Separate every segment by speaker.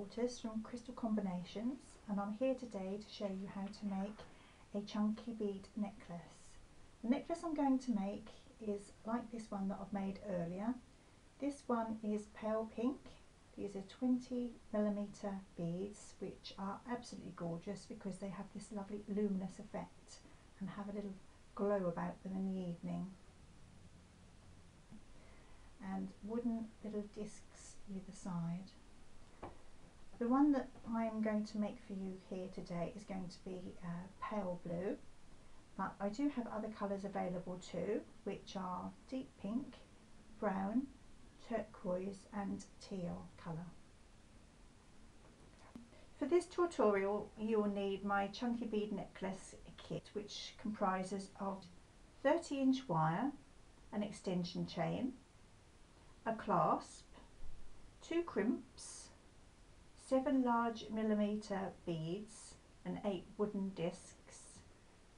Speaker 1: Daughters from Crystal Combinations, and I'm here today to show you how to make a chunky bead necklace. The necklace I'm going to make is like this one that I've made earlier. This one is pale pink. These are 20mm beads, which are absolutely gorgeous because they have this lovely luminous effect and have a little glow about them in the evening. And wooden little discs either side. The one that I'm going to make for you here today is going to be pale blue, but I do have other colours available too, which are deep pink, brown, turquoise and teal colour. For this tutorial you will need my chunky bead necklace kit, which comprises of 30-inch wire, an extension chain, a clasp, 2 crimps, 7 large millimetre beads and 8 wooden discs,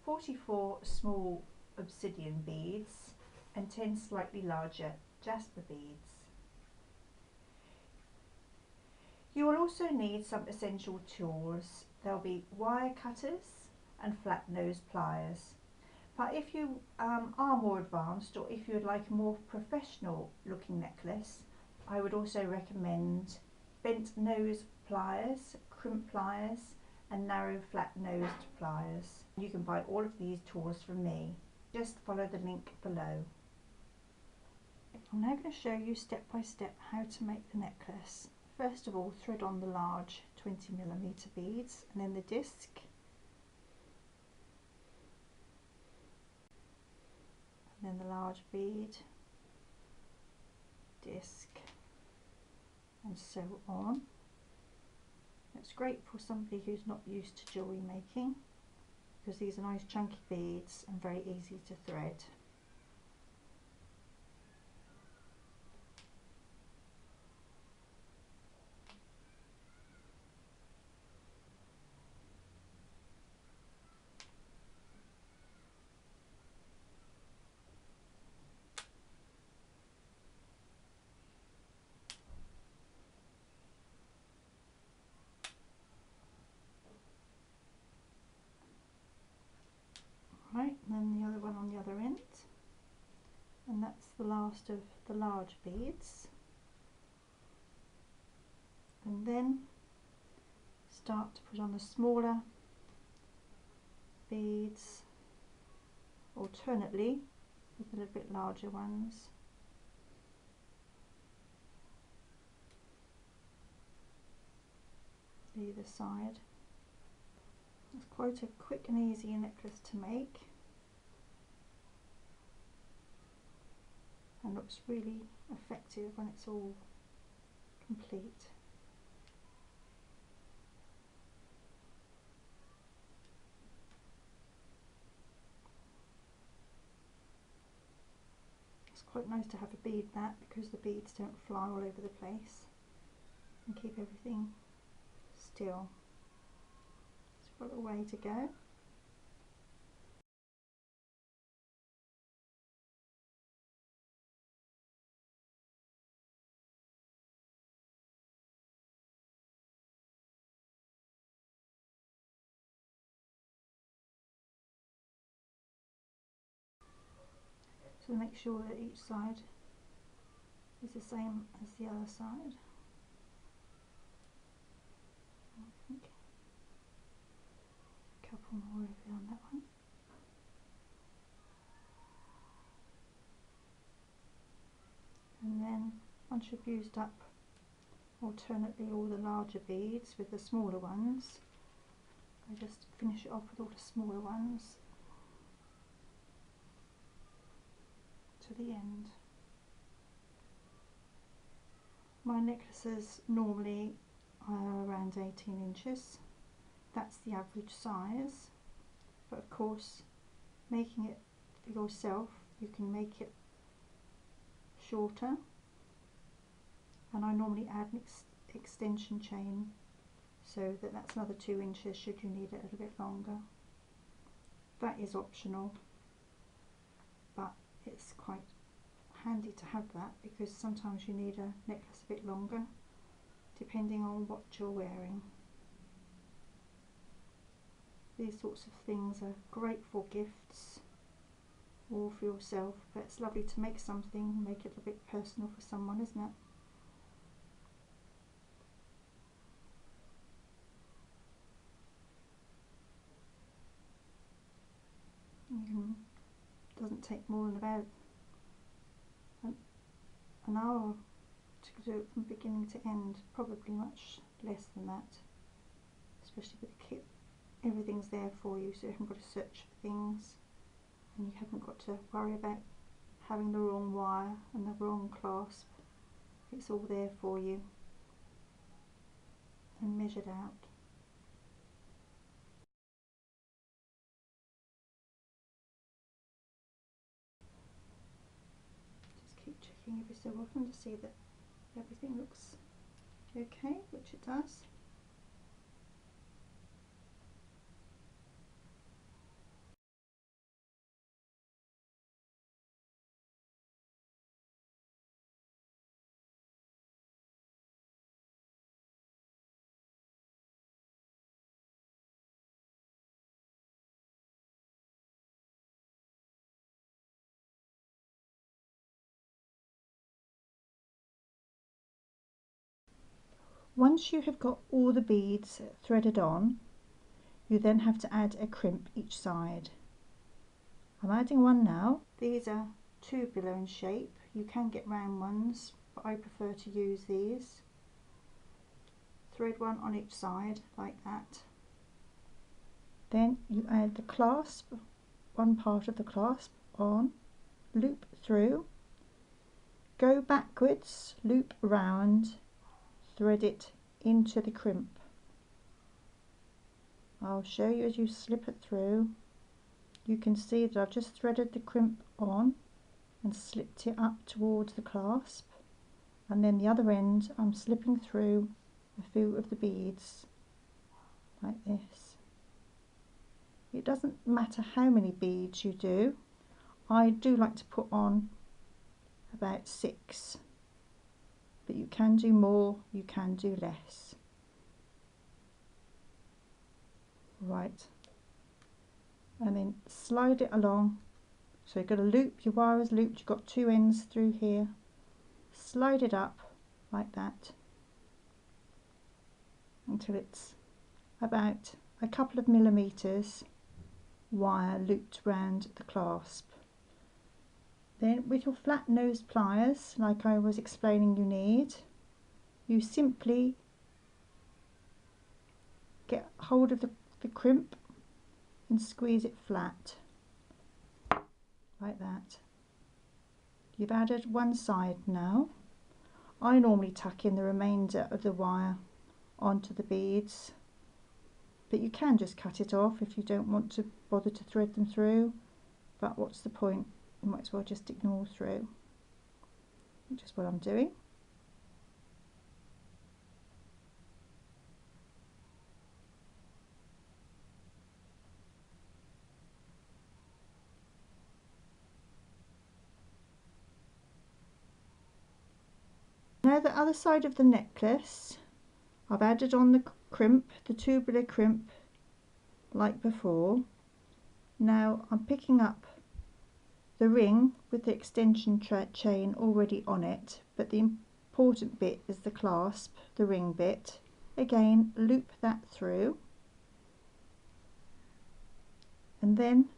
Speaker 1: 44 small obsidian beads and 10 slightly larger jasper beads. You will also need some essential tools. There will be wire cutters and flat nose pliers. But if you are more advanced, or if you would like a more professional looking necklace, I would also recommend bent nose pliers, crimp pliers and narrow flat nosed pliers. You can buy all of these tools from me. Just follow the link below. I'm now going to show you step by step how to make the necklace. First of all, thread on the large 20mm beads and then the disc, and then the large bead, disc, and so on. It's great for somebody who's not used to jewellery making because these are nice chunky beads and very easy to thread. Right, and then the other one on the other end, and that's the last of the large beads. And then start to put on the smaller beads alternately with the little bit larger ones. Either side. It's quite a quick and easy necklace to make and looks really effective when it's all complete. It's quite nice to have a bead mat because the beads don't fly all over the place and keep everything still. Got a way to go. So make sure that each side is the same as the other side. I think a couple more over on that one. And then once you've used up alternately all the larger beads with the smaller ones, I just finish it off with all the smaller ones to the end. My necklaces normally are around 18 inches. That's the average size, but of course making it for yourself you can make it shorter, and I normally add an extension chain so that that's another 2 inches should you need it a little bit longer. That is optional, but it's quite handy to have that because sometimes you need a necklace a bit longer depending on what you're wearing. These sorts of things are great for gifts or for yourself, but it's lovely to make something, make it a bit personal for someone, isn't it? Doesn't take more than about an hour to do it from beginning to end, probably much less than that, especially with the kit. Everything's there for you, so you haven't got to search for things, and you haven't got to worry about having the wrong wire and the wrong clasp. It's all there for you and measured out. Just keep checking every so often to see that everything looks okay, which it does. Once you have got all the beads threaded on, you then have to add a crimp each side. I'm adding one now. These are tubular in shape. You can get round ones, but I prefer to use these. Thread one on each side like that. Then you add the clasp, one part of the clasp on, loop through, go backwards, loop around, thread it into the crimp. I'll show you as you slip it through. You can see that I've just threaded the crimp on and slipped it up towards the clasp, and then the other end I'm slipping through a few of the beads like this. It doesn't matter how many beads you do. I do like to put on about 6, but you can do more, you can do less. Right, and then slide it along. So you've got a loop, your wire is looped, you've got 2 ends through here. Slide it up like that until it's about a couple of millimeters wire looped round the clasp. Then with your flat nose pliers, like I was explaining you need, you simply get hold of the crimp and squeeze it flat like that. You've added one side now. I normally tuck in the remainder of the wire onto the beads, but you can just cut it off if you don't want to bother to thread them through, but what's the point? You might as well just ignore through, which is what I'm doing. Now the other side of the necklace, I've added on the crimp, the tubular crimp like before. Now I'm picking up the ring with the extension chain already on it, but the important bit is the clasp, the ring bit. Again, loop that through and then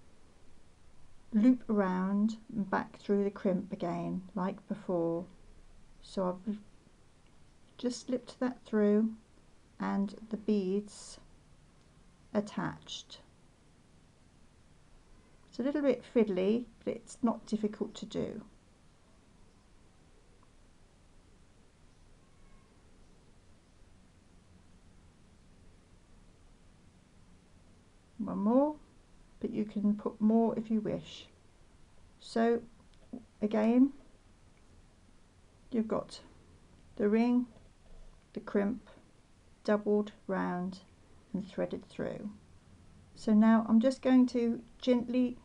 Speaker 1: loop around and back through the crimp again like before. So I've just slipped that through and the beads attached. It's a little bit fiddly, but it's not difficult to do. One more, but you can put more if you wish. So again, you've got the ring, the crimp, doubled round and threaded through. So now I'm just going to gently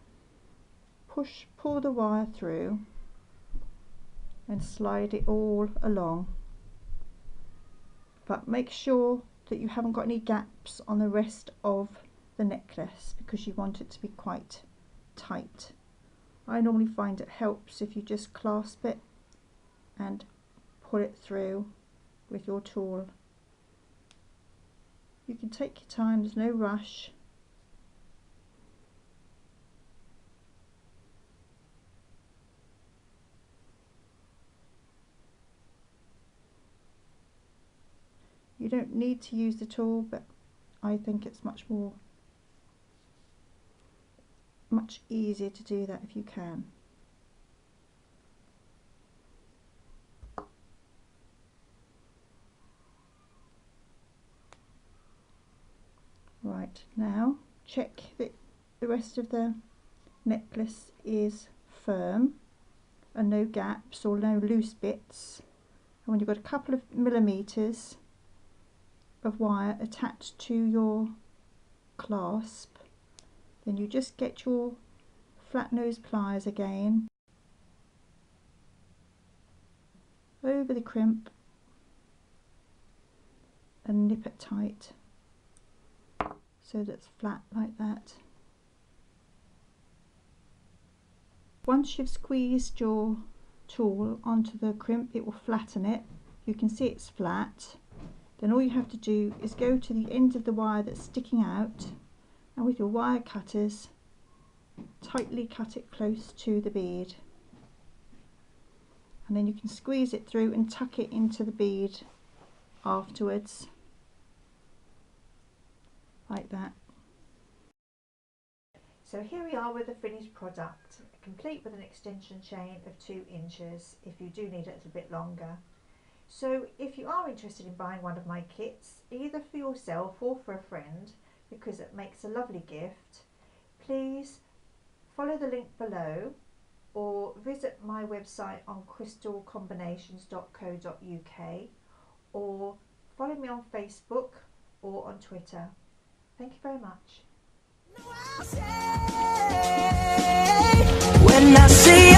Speaker 1: pull the wire through and slide it all along. but make sure that you haven't got any gaps on the rest of the necklace because you want it to be quite tight. I normally find it helps if you just clasp it and pull it through with your tool. You can take your time, there's no rush. You don't need to use the tool, but I think it's much easier to do that if you can. Right, now check that the rest of the necklace is firm and no gaps or no loose bits. And when you've got a couple of millimeters of wire attached to your clasp, then you just get your flat nose pliers again over the crimp and nip it tight so that it's flat like that. Once you've squeezed your tool onto the crimp, it will flatten it. You can see it's flat. Then all you have to do is go to the end of the wire that's sticking out, and with your wire cutters tightly cut it close to the bead, and then you can squeeze it through and tuck it into the bead afterwards like that. So here we are with the finished product, complete with an extension chain of 2 inches if you do need it a little bit longer. So if you are interested in buying one of my kits, either for yourself or for a friend, because it makes a lovely gift, please follow the link below or visit my website on crystalcombinations.co.uk or follow me on Facebook or on Twitter. Thank you very much. When I see